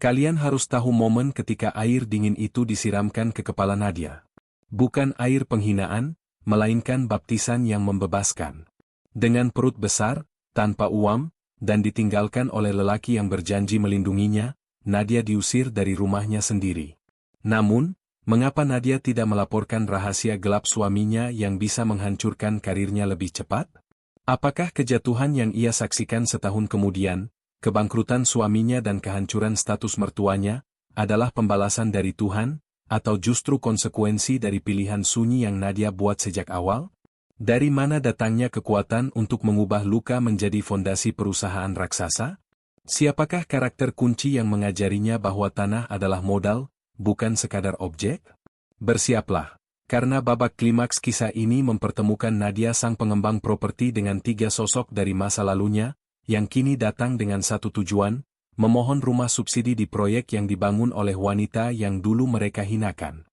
Kalian harus tahu momen ketika air dingin itu disiramkan ke kepala Nadia. Bukan air penghinaan, melainkan baptisan yang membebaskan. Dengan perut besar, tanpa uang, dan ditinggalkan oleh lelaki yang berjanji melindunginya, Nadia diusir dari rumahnya sendiri. Namun, mengapa Nadia tidak melaporkan rahasia gelap suaminya yang bisa menghancurkan karirnya lebih cepat? Apakah kejatuhan yang ia saksikan setahun kemudian, kebangkrutan suaminya dan kehancuran status mertuanya, adalah pembalasan dari Tuhan, atau justru konsekuensi dari pilihan sunyi yang Nadia buat sejak awal? Dari mana datangnya kekuatan untuk mengubah luka menjadi fondasi perusahaan raksasa? Siapakah karakter kunci yang mengajarinya bahwa tanah adalah modal, bukan sekadar objek? Bersiaplah, karena babak klimaks kisah ini mempertemukan Nadia sang pengembang properti dengan 3 sosok dari masa lalunya, yang kini datang dengan satu tujuan, memohon rumah subsidi di proyek yang dibangun oleh wanita yang dulu mereka hinakan.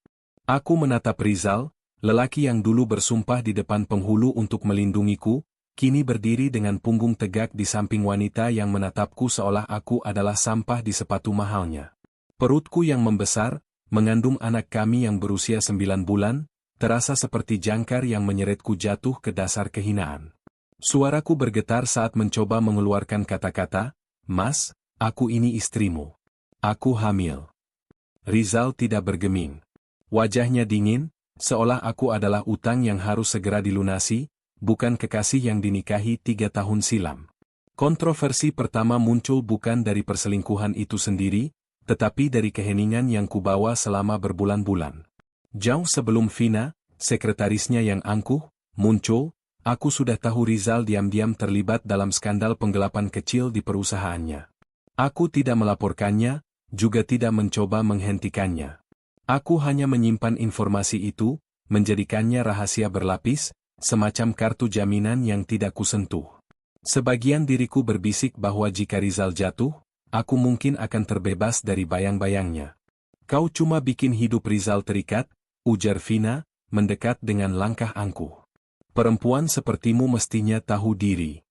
Aku menatap Rizal, lelaki yang dulu bersumpah di depan penghulu untuk melindungiku, kini berdiri dengan punggung tegak di samping wanita yang menatapku seolah aku adalah sampah di sepatu mahalnya. Perutku yang membesar, mengandung anak kami yang berusia 9 bulan, terasa seperti jangkar yang menyeretku jatuh ke dasar kehinaan. Suaraku bergetar saat mencoba mengeluarkan kata-kata, "Mas, aku ini istrimu. Aku hamil." Rizal tidak bergeming. Wajahnya dingin, seolah aku adalah utang yang harus segera dilunasi, bukan kekasih yang dinikahi 3 tahun silam. Kontroversi pertama muncul bukan dari perselingkuhan itu sendiri, tetapi dari keheningan yang kubawa selama berbulan-bulan. Jauh sebelum Vina, sekretarisnya yang angkuh, muncul, aku sudah tahu Rizal diam-diam terlibat dalam skandal penggelapan kecil di perusahaannya. Aku tidak melaporkannya, juga tidak mencoba menghentikannya. Aku hanya menyimpan informasi itu, menjadikannya rahasia berlapis, semacam kartu jaminan yang tidak kusentuh. Sebagian diriku berbisik bahwa jika Rizal jatuh, aku mungkin akan terbebas dari bayang-bayangnya. "Kau cuma bikin hidup Rizal terikat," ujar Vina, mendekat dengan langkah angkuh. "Perempuan sepertimu mestinya tahu diri."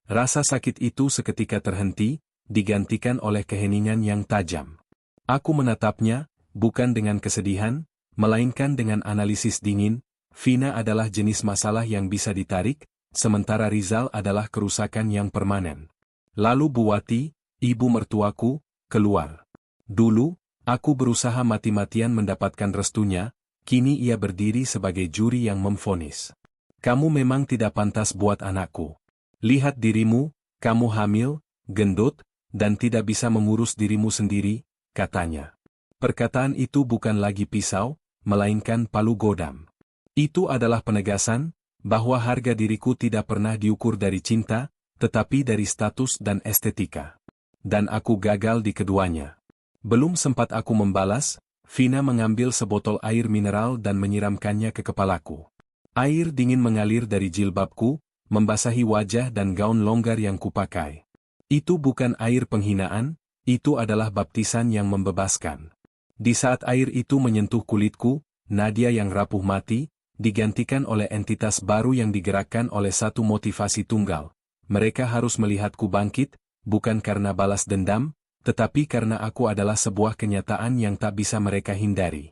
Rasa sakit itu seketika terhenti, digantikan oleh keheningan yang tajam. Aku menatapnya, bukan dengan kesedihan, melainkan dengan analisis dingin. Vina adalah jenis masalah yang bisa ditarik, sementara Rizal adalah kerusakan yang permanen. Lalu Buwati, ibu mertuaku, keluar. Dulu, aku berusaha mati-matian mendapatkan restunya, kini ia berdiri sebagai juri yang memvonis. "Kamu memang tidak pantas buat anakku. Lihat dirimu, kamu hamil, gendut, dan tidak bisa mengurus dirimu sendiri," katanya. Perkataan itu bukan lagi pisau, melainkan palu godam. Itu adalah penegasan, bahwa harga diriku tidak pernah diukur dari cinta, tetapi dari status dan estetika. Dan aku gagal di keduanya. Belum sempat aku membalas, Vina mengambil sebotol air mineral dan menyiramkannya ke kepalaku. Air dingin mengalir dari jilbabku, membasahi wajah dan gaun longgar yang kupakai. Itu bukan air penghinaan, itu adalah baptisan yang membebaskan. Di saat air itu menyentuh kulitku, Nadia yang rapuh mati, digantikan oleh entitas baru yang digerakkan oleh satu motivasi tunggal. Mereka harus melihatku bangkit, bukan karena balas dendam, tetapi karena aku adalah sebuah kenyataan yang tak bisa mereka hindari.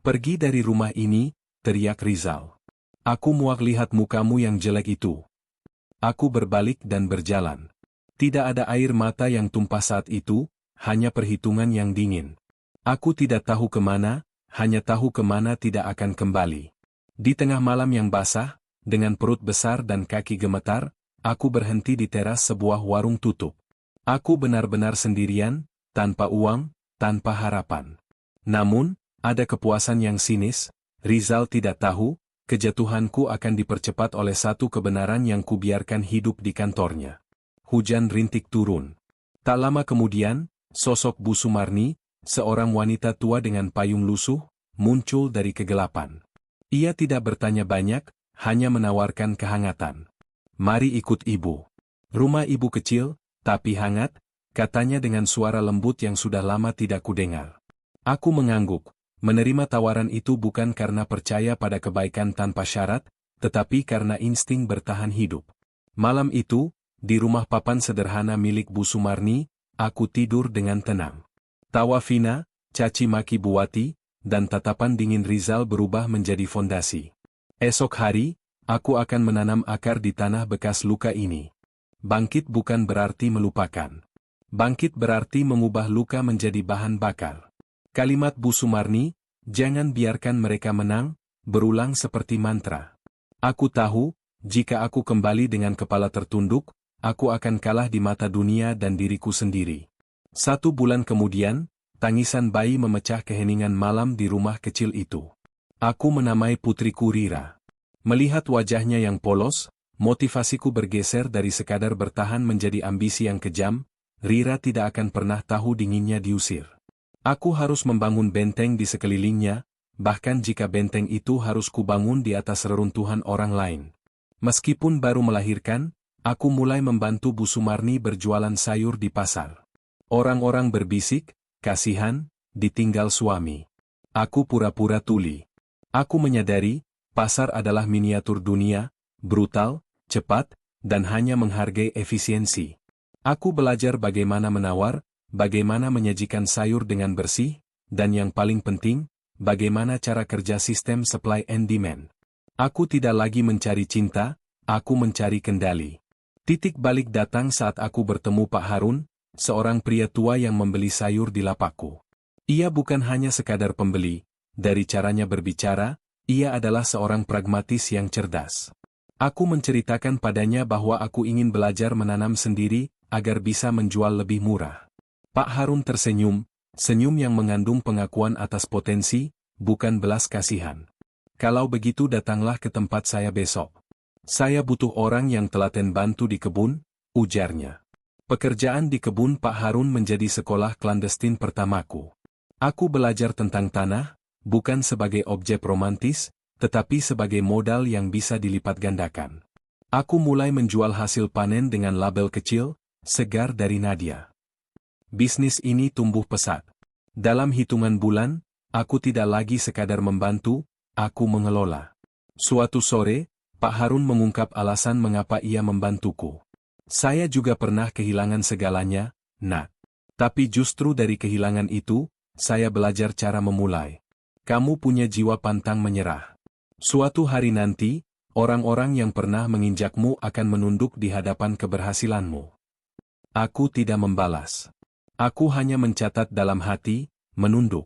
"Pergi dari rumah ini," teriak Rizal. "Aku muak lihat mukamu yang jelek itu." Aku berbalik dan berjalan. Tidak ada air mata yang tumpah saat itu, hanya perhitungan yang dingin. Aku tidak tahu kemana, hanya tahu kemana tidak akan kembali. Di tengah malam yang basah, dengan perut besar dan kaki gemetar, aku berhenti di teras sebuah warung tutup. Aku benar-benar sendirian, tanpa uang, tanpa harapan. Namun, ada kepuasan yang sinis. Rizal tidak tahu, kejatuhanku akan dipercepat oleh satu kebenaran yang kubiarkan hidup di kantornya. Hujan rintik turun. Tak lama kemudian, sosok Bu Sumarni, seorang wanita tua dengan payung lusuh, muncul dari kegelapan. Ia tidak bertanya banyak, hanya menawarkan kehangatan. "Mari ikut ibu. Rumah ibu kecil, tapi hangat," katanya dengan suara lembut yang sudah lama tidak kudengar. Aku mengangguk, menerima tawaran itu bukan karena percaya pada kebaikan tanpa syarat, tetapi karena insting bertahan hidup. Malam itu, di rumah papan sederhana milik Bu Sumarni, aku tidur dengan tenang. Tawa Vina, caci maki Buati, dan tatapan dingin Rizal berubah menjadi fondasi. Esok hari, aku akan menanam akar di tanah bekas luka ini. Bangkit bukan berarti melupakan. Bangkit berarti mengubah luka menjadi bahan bakar. Kalimat Bu Sumarni, jangan biarkan mereka menang, berulang seperti mantra. Aku tahu, jika aku kembali dengan kepala tertunduk, aku akan kalah di mata dunia dan diriku sendiri. 1 bulan kemudian, tangisan bayi memecah keheningan malam di rumah kecil itu. Aku menamai putriku Rira. Melihat wajahnya yang polos, motivasiku bergeser dari sekadar bertahan menjadi ambisi yang kejam. Rira tidak akan pernah tahu dinginnya diusir. Aku harus membangun benteng di sekelilingnya, bahkan jika benteng itu harus kubangun di atas reruntuhan orang lain. Meskipun baru melahirkan, aku mulai membantu Bu Sumarni berjualan sayur di pasar. Orang-orang berbisik, kasihan, ditinggal suami. Aku pura-pura tuli. Aku menyadari, pasar adalah miniatur dunia, brutal, cepat, dan hanya menghargai efisiensi. Aku belajar bagaimana menawar, bagaimana menyajikan sayur dengan bersih, dan yang paling penting, bagaimana cara kerja sistem supply and demand. Aku tidak lagi mencari cinta, aku mencari kendali. Titik balik datang saat aku bertemu Pak Harun, seorang pria tua yang membeli sayur di lapakku. Ia bukan hanya sekadar pembeli, dari caranya berbicara, ia adalah seorang pragmatis yang cerdas. Aku menceritakan padanya bahwa aku ingin belajar menanam sendiri, agar bisa menjual lebih murah. Pak Harun tersenyum, senyum yang mengandung pengakuan atas potensi, bukan belas kasihan. Kalau begitu datanglah ke tempat saya besok. Saya butuh orang yang telaten bantu di kebun, ujarnya. Pekerjaan di kebun Pak Harun menjadi sekolah klandestin pertamaku. Aku belajar tentang tanah, bukan sebagai objek romantis, tetapi sebagai modal yang bisa dilipat gandakan. Aku mulai menjual hasil panen dengan label kecil, segar dari Nadia. Bisnis ini tumbuh pesat. Dalam hitungan bulan, aku tidak lagi sekadar membantu, aku mengelola. Suatu sore, Pak Harun mengungkap alasan mengapa ia membantuku. Saya juga pernah kehilangan segalanya, Nak. Tapi justru dari kehilangan itu, saya belajar cara memulai. Kamu punya jiwa pantang menyerah. Suatu hari nanti, orang-orang yang pernah menginjakmu akan menunduk di hadapan keberhasilanmu. Aku tidak membalas. Aku hanya mencatat dalam hati, menunduk.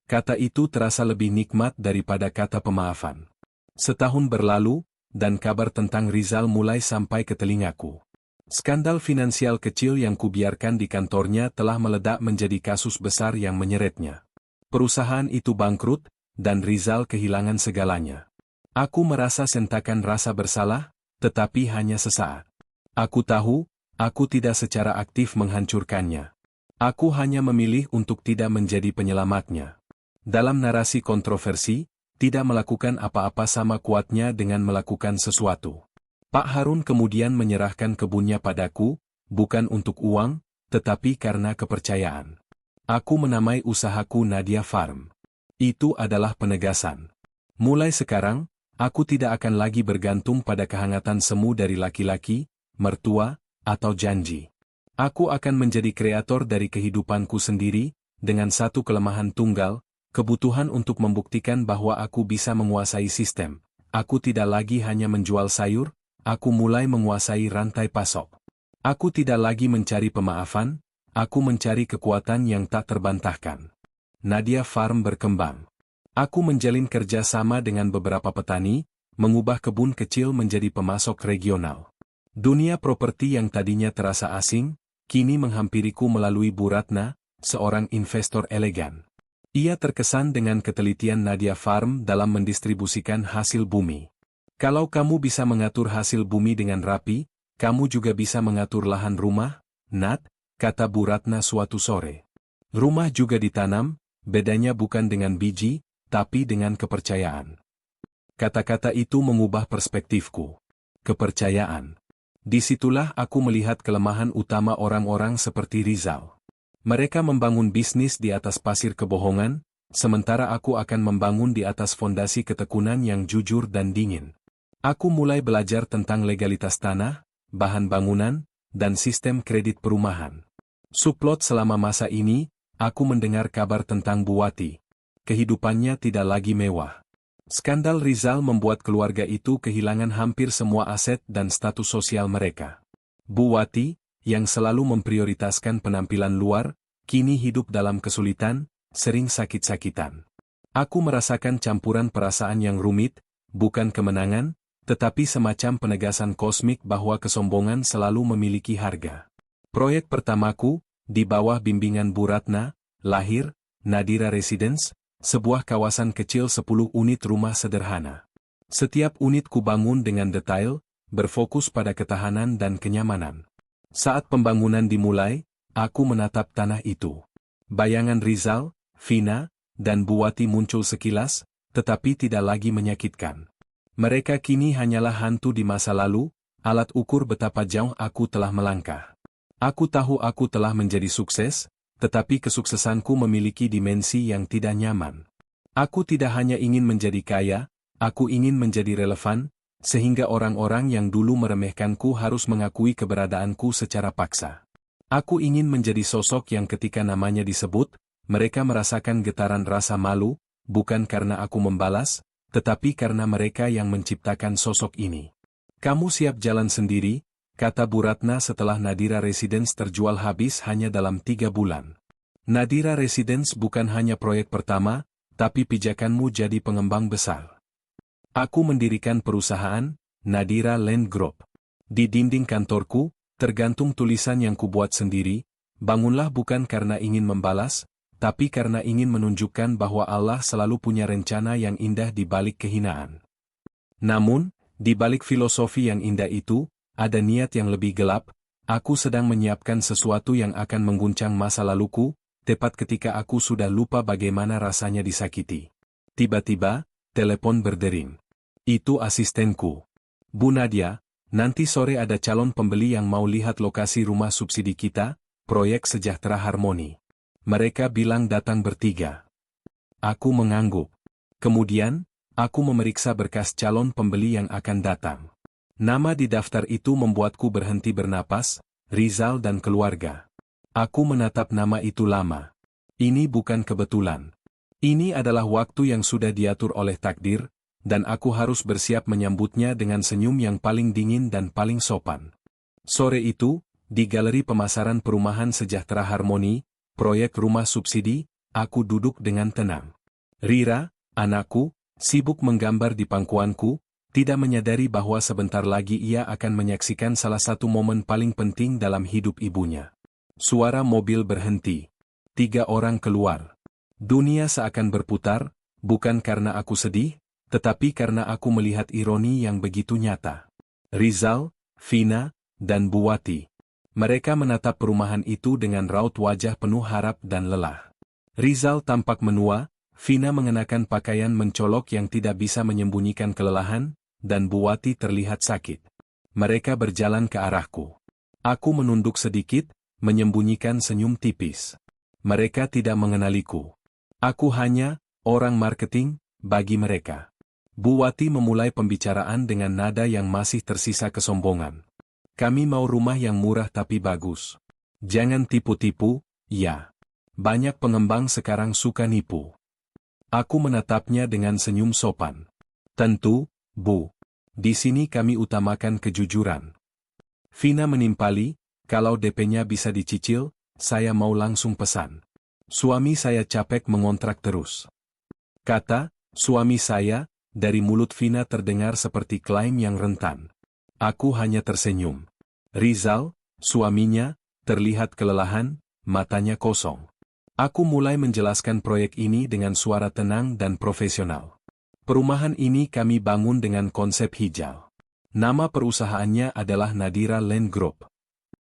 Kata itu terasa lebih nikmat daripada kata pemaafan. Setahun berlalu, dan kabar tentang Rizal mulai sampai ke telingaku. Skandal finansial kecil yang kubiarkan di kantornya telah meledak menjadi kasus besar yang menyeretnya. Perusahaan itu bangkrut, dan Rizal kehilangan segalanya. Aku merasa sentakan rasa bersalah, tetapi hanya sesaat. Aku tahu, aku tidak secara aktif menghancurkannya. Aku hanya memilih untuk tidak menjadi penyelamatnya. Dalam narasi kontroversi, tidak melakukan apa-apa sama kuatnya dengan melakukan sesuatu. Pak Harun kemudian menyerahkan kebunnya padaku, bukan untuk uang, tetapi karena kepercayaan. Aku menamai usahaku Nadia Farm. Itu adalah penegasan. Mulai sekarang, aku tidak akan lagi bergantung pada kehangatan semu dari laki-laki, mertua, atau janji. Aku akan menjadi kreator dari kehidupanku sendiri, dengan satu kelemahan tunggal, kebutuhan untuk membuktikan bahwa aku bisa menguasai sistem. Aku tidak lagi hanya menjual sayur, aku mulai menguasai rantai pasok. Aku tidak lagi mencari pemaafan, aku mencari kekuatan yang tak terbantahkan. Nadia Farm berkembang. Aku menjalin kerjasama dengan beberapa petani, mengubah kebun kecil menjadi pemasok regional. Dunia properti yang tadinya terasa asing, kini menghampiriku melalui Bu Ratna, seorang investor elegan. Ia terkesan dengan ketelitian Nadia Farm dalam mendistribusikan hasil bumi. Kalau kamu bisa mengatur hasil bumi dengan rapi, kamu juga bisa mengatur lahan rumah, Nat, kata Bu Ratna suatu sore. Rumah juga ditanam, bedanya bukan dengan biji, tapi dengan kepercayaan. Kata-kata itu mengubah perspektifku. Kepercayaan. Disitulah aku melihat kelemahan utama orang-orang seperti Rizal. Mereka membangun bisnis di atas pasir kebohongan, sementara aku akan membangun di atas fondasi ketekunan yang jujur dan dingin. Aku mulai belajar tentang legalitas tanah, bahan bangunan, dan sistem kredit perumahan. Suplot selama masa ini, Aku mendengar kabar tentang Bu Wati. Kehidupannya tidak lagi mewah. Skandal Rizal membuat keluarga itu kehilangan hampir semua aset dan status sosial mereka. Bu Wati, yang selalu memprioritaskan penampilan luar, kini hidup dalam kesulitan, sering sakit-sakitan. Aku merasakan campuran perasaan yang rumit, bukan kemenangan, tetapi semacam penegasan kosmik bahwa kesombongan selalu memiliki harga. Proyek pertamaku, di bawah bimbingan Bu Ratna, lahir, Nadira Residence, sebuah kawasan kecil 10 unit rumah sederhana. Setiap unit kubangun dengan detail, berfokus pada ketahanan dan kenyamanan. Saat pembangunan dimulai, aku menatap tanah itu. Bayangan Rizal, Vina, dan Bu Wati muncul sekilas, tetapi tidak lagi menyakitkan. Mereka kini hanyalah hantu di masa lalu, alat ukur betapa jauh aku telah melangkah. Aku tahu aku telah menjadi sukses, tetapi kesuksesanku memiliki dimensi yang tidak nyaman. Aku tidak hanya ingin menjadi kaya, aku ingin menjadi relevan, sehingga orang-orang yang dulu meremehkanku harus mengakui keberadaanku secara paksa. Aku ingin menjadi sosok yang ketika namanya disebut, mereka merasakan getaran rasa malu, bukan karena aku membalas, tetapi karena mereka yang menciptakan sosok ini. Kamu siap jalan sendiri, kata Bu Ratna setelah Nadira Residence terjual habis hanya dalam 3 bulan. Nadira Residence bukan hanya proyek pertama, tapi pijakanmu jadi pengembang besar. Aku mendirikan perusahaan, Nadira Land Group. Di dinding kantorku, tergantung tulisan yang kubuat sendiri, bangunlah bukan karena ingin membalas, tapi karena ingin menunjukkan bahwa Allah selalu punya rencana yang indah di balik kehinaan. Namun, di balik filosofi yang indah itu, ada niat yang lebih gelap. Aku sedang menyiapkan sesuatu yang akan mengguncang masa laluku, tepat ketika aku sudah lupa bagaimana rasanya disakiti. Tiba-tiba, telepon berdering. Itu asistenku. Bu Nadia, nanti sore ada calon pembeli yang mau lihat lokasi rumah subsidi kita, proyek Sejahtera Harmoni. Mereka bilang datang bertiga. Aku mengangguk. Kemudian, aku memeriksa berkas calon pembeli yang akan datang. Nama di daftar itu membuatku berhenti bernapas, Rizal dan keluarga. Aku menatap nama itu lama. Ini bukan kebetulan. Ini adalah waktu yang sudah diatur oleh takdir, dan aku harus bersiap menyambutnya dengan senyum yang paling dingin dan paling sopan. Sore itu, di Galeri Pemasaran Perumahan Sejahtera Harmoni, proyek rumah subsidi, aku duduk dengan tenang. Rira, anakku, sibuk menggambar di pangkuanku, tidak menyadari bahwa sebentar lagi ia akan menyaksikan salah satu momen paling penting dalam hidup ibunya. Suara mobil berhenti. 3 orang keluar. Dunia seakan berputar, bukan karena aku sedih, tetapi karena aku melihat ironi yang begitu nyata. Rizal, Vina, dan Bu Wati. Mereka menatap perumahan itu dengan raut wajah penuh harap dan lelah. Rizal tampak menua, Vina mengenakan pakaian mencolok yang tidak bisa menyembunyikan kelelahan, dan Bu Wati terlihat sakit. Mereka berjalan ke arahku. Aku menunduk sedikit, menyembunyikan senyum tipis. Mereka tidak mengenaliku. Aku hanya orang marketing bagi mereka. Bu Wati memulai pembicaraan dengan nada yang masih tersisa kesombongan. Kami mau rumah yang murah tapi bagus. Jangan tipu-tipu, ya. Banyak pengembang sekarang suka nipu. Aku menatapnya dengan senyum sopan. Tentu, Bu. Di sini kami utamakan kejujuran. Vina menimpali, kalau DP-nya bisa dicicil, saya mau langsung pesan. Suami saya capek mengontrak terus. Kata, suami saya, dari mulut Vina terdengar seperti klaim yang rentan. Aku hanya tersenyum. Rizal, suaminya, terlihat kelelahan, matanya kosong. Aku mulai menjelaskan proyek ini dengan suara tenang dan profesional. Perumahan ini kami bangun dengan konsep hijau. Nama perusahaannya adalah Nadira Land Group.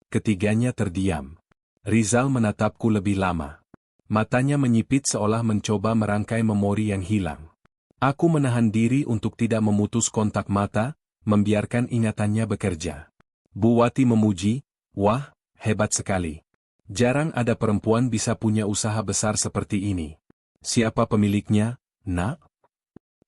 Ketiganya terdiam. Rizal menatapku lebih lama. Matanya menyipit seolah mencoba merangkai memori yang hilang. Aku menahan diri untuk tidak memutus kontak mata, membiarkan ingatannya bekerja. Bu Wati memuji, wah, hebat sekali. Jarang ada perempuan bisa punya usaha besar seperti ini. Siapa pemiliknya, Nak?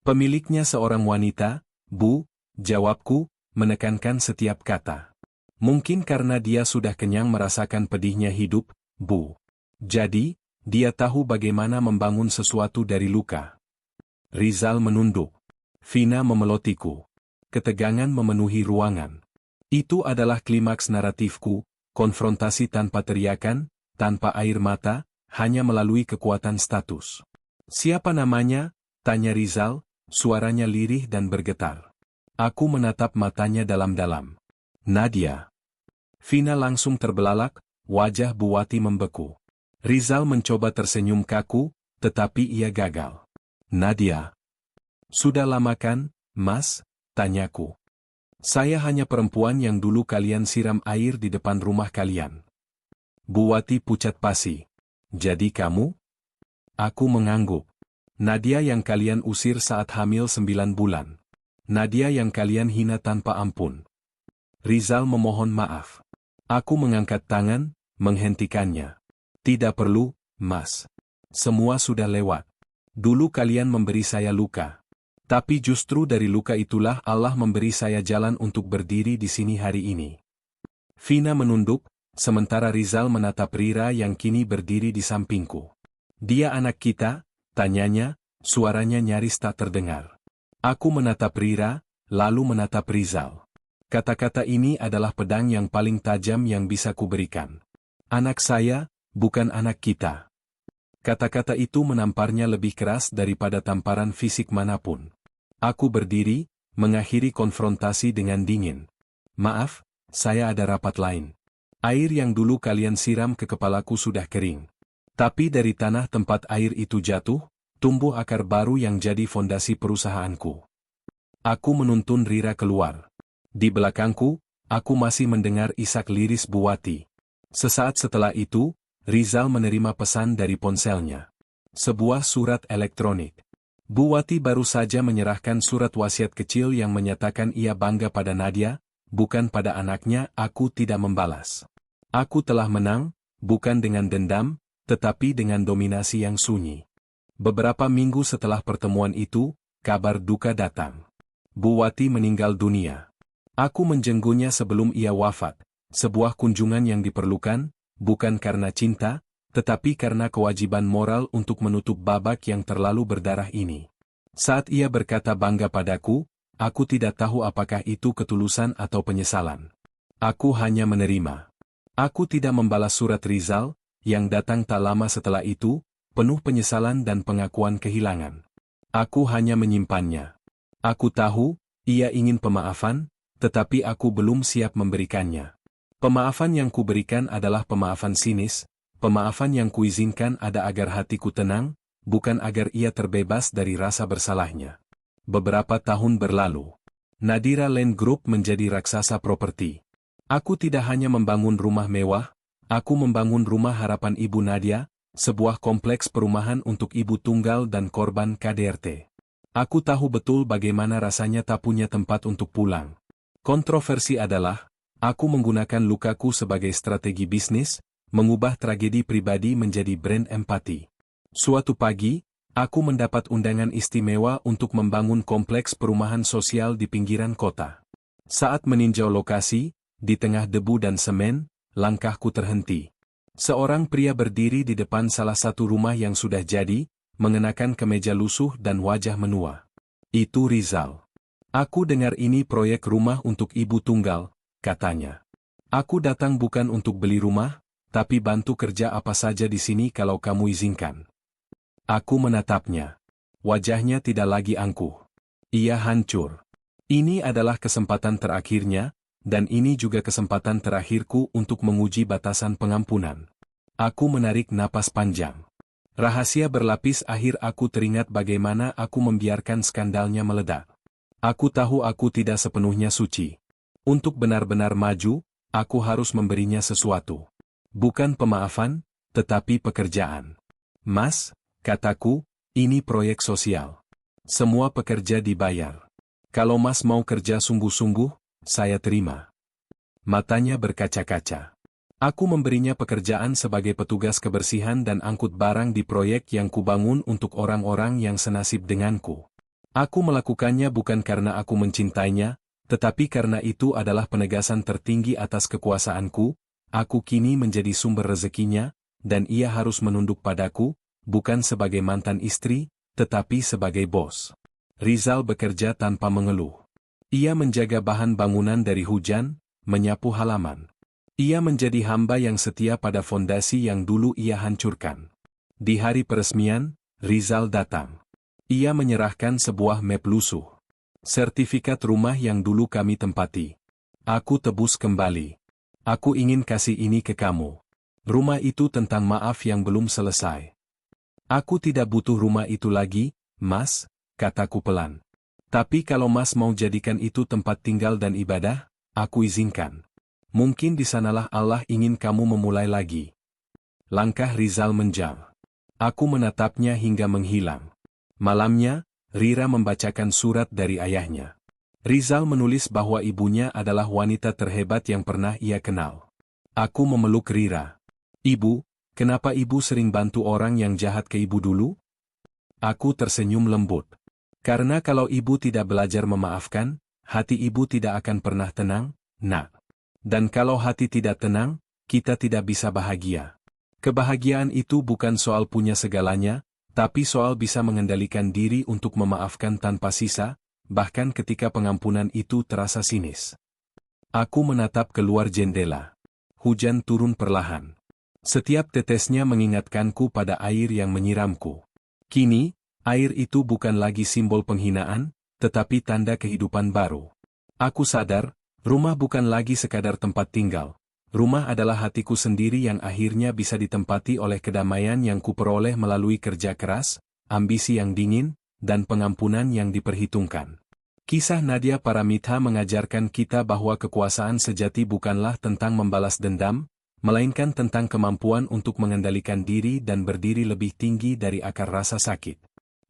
Pemiliknya seorang wanita, Bu, jawabku, menekankan setiap kata. Mungkin karena dia sudah kenyang merasakan pedihnya hidup, Bu. Jadi, Dia tahu bagaimana membangun sesuatu dari luka. Rizal menunduk. Vina memelotiku. Ketegangan memenuhi ruangan. Itu adalah klimaks naratifku, konfrontasi tanpa teriakan, tanpa air mata, hanya melalui kekuatan status. Siapa namanya? Tanya Rizal, suaranya lirih dan bergetar. Aku menatap matanya dalam-dalam. Nadia. Vina langsung terbelalak, wajah Buwati membeku. Rizal mencoba tersenyum kaku, tetapi ia gagal. Nadia. Sudah lama kan, Mas? Tanyaku. Saya hanya perempuan yang dulu kalian siram air di depan rumah kalian. Buwati pucat pasi. Jadi kamu? Aku mengangguk. Nadia yang kalian usir saat hamil 9 bulan. Nadia yang kalian hina tanpa ampun. Rizal memohon maaf. Aku mengangkat tangan, menghentikannya. Tidak perlu, Mas. Semua sudah lewat. Dulu kalian memberi saya luka. Tapi justru dari luka itulah Allah memberi saya jalan untuk berdiri di sini hari ini. Vina menunduk, sementara Rizal menatap Rira yang kini berdiri di sampingku. Dia anak kita? Tanyanya, suaranya nyaris tak terdengar. Aku menatap Rira, lalu menatap Rizal. Kata-kata ini adalah pedang yang paling tajam yang bisa kuberikan. Anak saya, bukan anak kita. Kata-kata itu menamparnya lebih keras daripada tamparan fisik manapun. Aku berdiri, mengakhiri konfrontasi dengan dingin. Maaf, saya ada rapat lain. Air yang dulu kalian siram ke kepalaku sudah kering. Tapi dari tanah tempat air itu jatuh, tumbuh akar baru yang jadi fondasi perusahaanku. Aku menuntun Rira keluar. Di belakangku, aku masih mendengar isak liris Buwati. Sesaat setelah itu, Rizal menerima pesan dari ponselnya. Sebuah surat elektronik. Buwati baru saja menyerahkan surat wasiat kecil yang menyatakan ia bangga pada Nadia, bukan pada anaknya. Aku tidak membalas. Aku telah menang, bukan dengan dendam, tetapi dengan dominasi yang sunyi. Beberapa minggu setelah pertemuan itu, kabar duka datang. Buwati meninggal dunia. Aku menjenggunya sebelum ia wafat, sebuah kunjungan yang diperlukan, bukan karena cinta, tetapi karena kewajiban moral untuk menutup babak yang terlalu berdarah ini. Saat ia berkata bangga padaku, aku tidak tahu apakah itu ketulusan atau penyesalan. Aku hanya menerima. Aku tidak membalas surat Rizal, yang datang tak lama setelah itu, penuh penyesalan dan pengakuan kehilangan. Aku hanya menyimpannya. Aku tahu, ia ingin pemaafan, tetapi aku belum siap memberikannya. Pemaafan yang kuberikan adalah pemaafan sinis, pemaafan yang kuizinkan ada agar hatiku tenang, bukan agar ia terbebas dari rasa bersalahnya. Beberapa tahun berlalu. Nadira Land Group menjadi raksasa properti. Aku tidak hanya membangun rumah mewah, aku membangun rumah harapan Ibu Nadia, sebuah kompleks perumahan untuk ibu tunggal dan korban KDRT. Aku tahu betul bagaimana rasanya tak punya tempat untuk pulang. Kontroversi adalah, aku menggunakan lukaku sebagai strategi bisnis, mengubah tragedi pribadi menjadi brand empati. Suatu pagi, aku mendapat undangan istimewa untuk membangun kompleks perumahan sosial di pinggiran kota. Saat meninjau lokasi, di tengah debu dan semen, langkahku terhenti. Seorang pria berdiri di depan salah satu rumah yang sudah jadi, mengenakan kemeja lusuh dan wajah menua. Itu Rizal. Aku dengar ini proyek rumah untuk ibu tunggal, katanya. Aku datang bukan untuk beli rumah, tapi bantu kerja apa saja di sini kalau kamu izinkan. Aku menatapnya. Wajahnya tidak lagi angkuh. Ia hancur. Ini adalah kesempatan terakhirnya, dan ini juga kesempatan terakhirku untuk menguji batasan pengampunan. Aku menarik napas panjang. Rahasia berlapis akhir. Aku teringat bagaimana aku membiarkan skandalnya meledak. Aku tahu aku tidak sepenuhnya suci. Untuk benar-benar maju, aku harus memberinya sesuatu. Bukan pemaafan, tetapi pekerjaan. Mas, kataku, ini proyek sosial. Semua pekerja dibayar. Kalau Mas mau kerja sungguh-sungguh, saya terima. Matanya berkaca-kaca. Aku memberinya pekerjaan sebagai petugas kebersihan dan angkut barang di proyek yang kubangun untuk orang-orang yang senasib denganku. Aku melakukannya bukan karena aku mencintainya, tetapi karena itu adalah penegasan tertinggi atas kekuasaanku. Aku kini menjadi sumber rezekinya, dan ia harus menunduk padaku, bukan sebagai mantan istri, tetapi sebagai bos. Rizal bekerja tanpa mengeluh. Ia menjaga bahan bangunan dari hujan, menyapu halaman. Ia menjadi hamba yang setia pada fondasi yang dulu ia hancurkan. Di hari peresmian, Rizal datang. Ia menyerahkan sebuah map lusuh. Sertifikat rumah yang dulu kami tempati. Aku tebus kembali. Aku ingin kasih ini ke kamu. Rumah itu tentang maaf yang belum selesai. Aku tidak butuh rumah itu lagi, Mas, kataku pelan. Tapi kalau Mas mau jadikan itu tempat tinggal dan ibadah, aku izinkan. Mungkin di sanalah Allah ingin kamu memulai lagi. Langkah Rizal menjam. Aku menatapnya hingga menghilang. Malamnya, Rira membacakan surat dari ayahnya. Rizal menulis bahwa ibunya adalah wanita terhebat yang pernah ia kenal. Aku memeluk Rira. Ibu, kenapa ibu sering bantu orang yang jahat ke ibu dulu? Aku tersenyum lembut. Karena kalau ibu tidak belajar memaafkan, hati ibu tidak akan pernah tenang, Nak. Dan kalau hati tidak tenang, kita tidak bisa bahagia. Kebahagiaan itu bukan soal punya segalanya, tapi soal bisa mengendalikan diri untuk memaafkan tanpa sisa, bahkan ketika pengampunan itu terasa sinis. Aku menatap keluar jendela. Hujan turun perlahan. Setiap tetesnya mengingatkanku pada air yang menyiramku. Kini, air itu bukan lagi simbol penghinaan, tetapi tanda kehidupan baru. Aku sadar, rumah bukan lagi sekadar tempat tinggal. Rumah adalah hatiku sendiri yang akhirnya bisa ditempati oleh kedamaian yang kuperoleh melalui kerja keras, ambisi yang dingin, dan pengampunan yang diperhitungkan. Kisah Nadia Paramitha mengajarkan kita bahwa kekuasaan sejati bukanlah tentang membalas dendam, melainkan tentang kemampuan untuk mengendalikan diri dan berdiri lebih tinggi dari akar rasa sakit.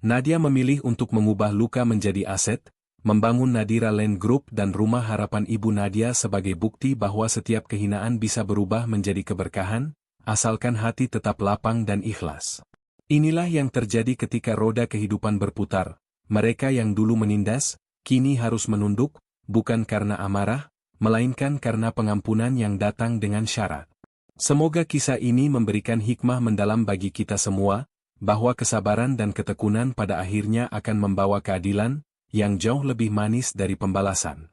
Nadia memilih untuk mengubah luka menjadi aset, membangun Nadira Land Group dan Rumah Harapan Ibu Nadia sebagai bukti bahwa setiap kehinaan bisa berubah menjadi keberkahan, asalkan hati tetap lapang dan ikhlas. Inilah yang terjadi ketika roda kehidupan berputar. Mereka yang dulu menindas, kini harus menunduk, bukan karena amarah, melainkan karena pengampunan yang datang dengan syarat. Semoga kisah ini memberikan hikmah mendalam bagi kita semua, bahwa kesabaran dan ketekunan pada akhirnya akan membawa keadilan, yang jauh lebih manis dari pembalasan.